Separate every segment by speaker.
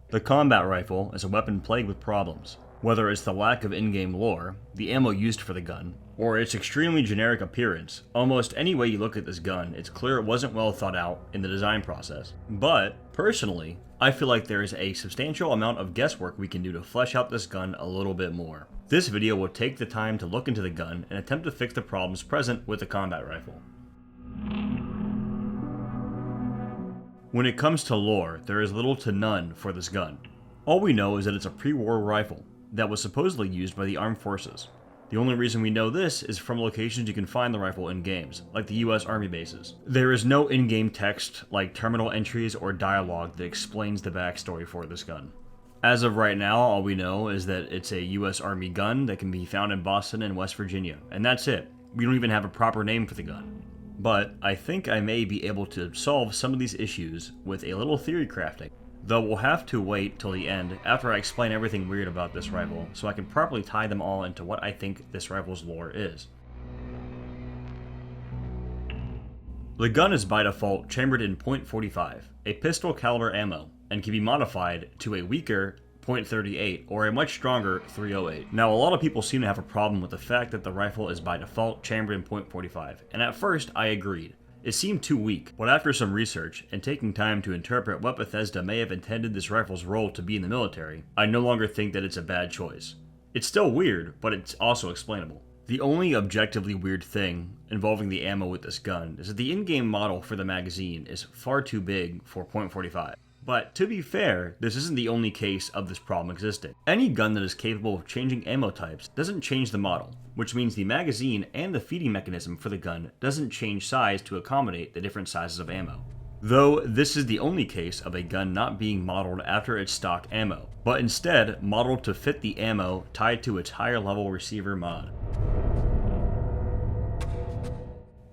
Speaker 1: The combat rifle is a weapon plagued with problems, whether it's the lack of in-game lore, the ammo used for the gun, or its extremely generic appearance. Almost any way you look at this gun, it's clear it wasn't well thought out in the design process. But, personally, I feel like there is a substantial amount of guesswork we can do to flesh out this gun a little bit more. This video will take the time to look into the gun and attempt to fix the problems present with the combat rifle. When it comes to lore, there is little to none for this gun. All we know is that it's a pre-war rifle that was supposedly used by the armed forces. The only reason we know this is from locations you can find the rifle in games, like the US Army bases. There is no in-game text, like terminal entries or dialogue, that explains the backstory for this gun. As of right now, all we know is that it's a US Army gun that can be found in Boston and West Virginia, and that's it. We don't even have a proper name for the gun. But I think I may be able to solve some of these issues with a little theory crafting. Though we'll have to wait till the end after I explain everything weird about this rifle so I can properly tie them all into what I think this rifle's lore is. The gun is by default chambered in .45, a pistol caliber ammo, and can be modified to a weaker .38 or a much stronger .308. Now, a lot of people seem to have a problem with the fact that the rifle is by default chambered in .45, and at first I agreed. It seemed too weak, but after some research and taking time to interpret what Bethesda may have intended this rifle's role to be in the military, I no longer think that it's a bad choice. It's still weird, but it's also explainable. The only objectively weird thing involving the ammo with this gun is that the in-game model for the magazine is far too big for .45. But to be fair, this isn't the only case of this problem existing. Any gun that is capable of changing ammo types doesn't change the model, which means the magazine and the feeding mechanism for the gun doesn't change size to accommodate the different sizes of ammo. Though this is the only case of a gun not being modeled after its stock ammo, but instead modeled to fit the ammo tied to its higher level receiver mod.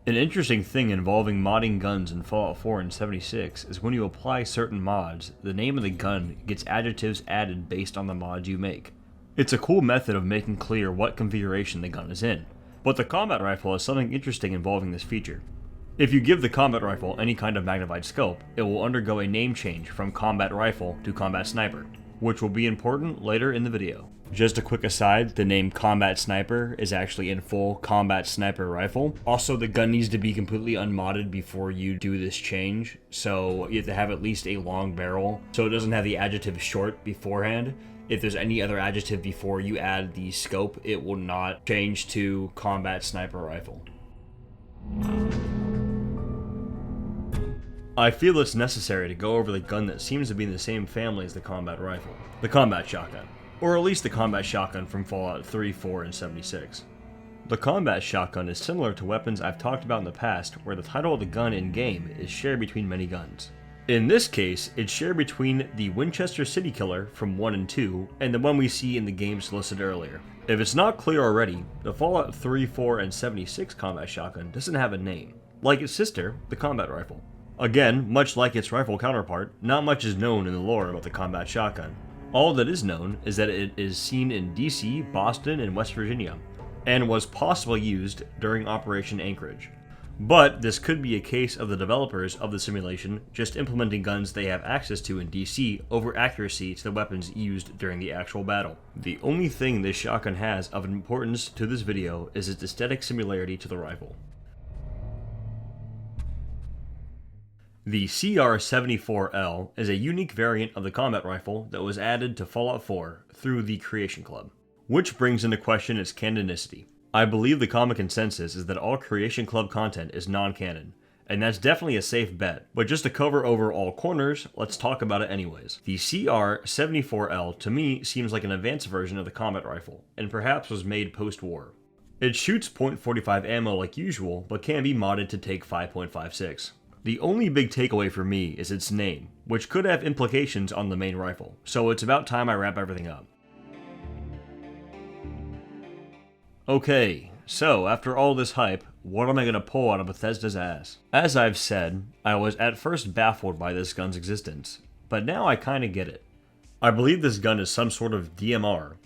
Speaker 1: An interesting thing involving modding guns in Fallout 4 and 76 is when you apply certain mods, the name of the gun gets adjectives added based on the mods you make. It's a cool method of making clear what configuration the gun is in, but the combat rifle has something interesting involving this feature. If you give the combat rifle any kind of magnified scope, it will undergo a name change from combat rifle to combat sniper, which will be important later in the video. Just a quick aside, the name Combat Sniper is actually in full Combat Sniper Rifle. Also, the gun needs to be completely unmodded before you do this change, so you have to have at least a long barrel, so it doesn't have the adjective short beforehand. If there's any other adjective before you add the scope, it will not change to Combat Sniper Rifle. I feel it's necessary to go over the gun that seems to be in the same family as the combat rifle, the combat shotgun. Or at least the combat shotgun from Fallout 3, 4, and 76. The combat shotgun is similar to weapons I've talked about in the past, where the title of the gun in-game is shared between many guns. In this case, it's shared between the Winchester City Killer from 1 and 2, and the one we see in the games listed earlier. If it's not clear already, the Fallout 3, 4, and 76 combat shotgun doesn't have a name, like its sister, the combat rifle. Again, much like its rifle counterpart, not much is known in the lore about the combat shotgun. All that is known is that it is seen in DC, Boston, and West Virginia, and was possibly used during Operation Anchorage. But this could be a case of the developers of the simulation just implementing guns they have access to in DC over accuracy to the weapons used during the actual battle. The only thing this shotgun has of importance to this video is its aesthetic similarity to the rifle. The CR-74L is a unique variant of the combat rifle that was added to Fallout 4 through the Creation Club, which brings into question its canonicity. I believe the common consensus is that all Creation Club content is non-canon, and that's definitely a safe bet, but just to cover over all corners, let's talk about it anyways. The CR-74L to me seems like an advanced version of the combat rifle, and perhaps was made post-war. It shoots .45 ammo like usual, but can be modded to take 5.56. The only big takeaway for me is its name, which could have implications on the main rifle, so it's about time I wrap everything up. Okay, so after all this hype, what am I going to pull out of Bethesda's ass? As I've said, I was at first baffled by this gun's existence, but now I kinda get it. I believe this gun is some sort of DMR,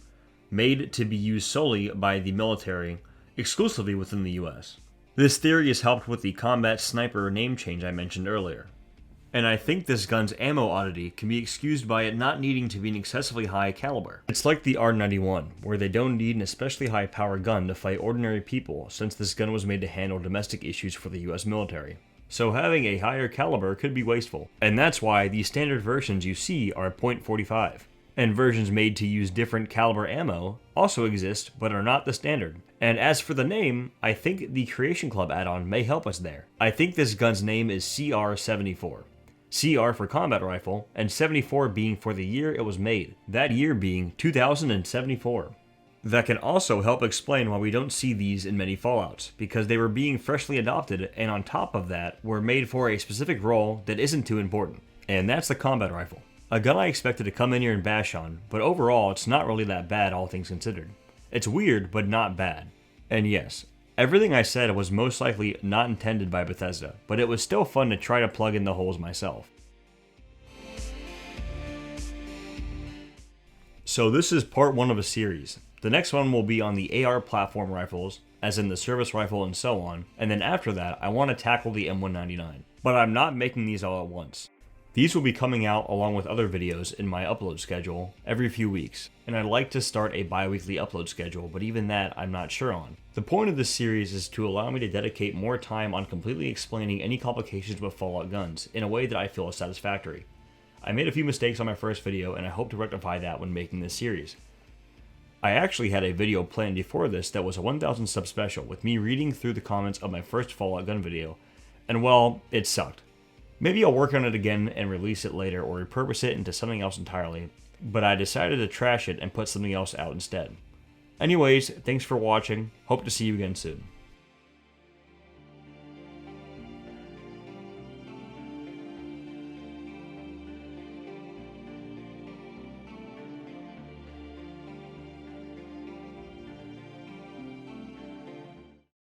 Speaker 1: made to be used solely by the military, exclusively within the US. This theory is helped with the combat sniper name change I mentioned earlier. And I think this gun's ammo oddity can be excused by it not needing to be an excessively high caliber. It's like the R91, where they don't need an especially high power gun to fight ordinary people, since this gun was made to handle domestic issues for the US military. So having a higher caliber could be wasteful. And that's why the standard versions you see are .45. And versions made to use different caliber ammo also exist, but are not the standard. And as for the name, I think the Creation Club add-on may help us there. I think this gun's name is CR74. CR for combat rifle, and 74 being for the year it was made, that year being 2074. That can also help explain why we don't see these in many Fallouts, because they were being freshly adopted, and on top of that, were made for a specific role that isn't too important. And that's the combat rifle. A gun I expected to come in here and bash on, but overall it's not really that bad all things considered. It's weird, but not bad. And yes, everything I said was most likely not intended by Bethesda, but it was still fun to try to plug in the holes myself. So this is part 1 of a series. The next one will be on the AR platform rifles, as in the service rifle and so on, and then after that I want to tackle the M199. But I'm not making these all at once. These will be coming out along with other videos in my upload schedule every few weeks, and I'd like to start a bi-weekly upload schedule, but even that I'm not sure on. The point of this series is to allow me to dedicate more time on completely explaining any complications with Fallout guns in a way that I feel is satisfactory. I made a few mistakes on my first video, and I hope to rectify that when making this series. I actually had a video planned before this that was a 1000 sub special with me reading through the comments of my first Fallout gun video, and well, it sucked. Maybe I'll work on it again and release it later or repurpose it into something else entirely, but I decided to trash it and put something else out instead. Anyways, thanks for watching, hope to see you again soon.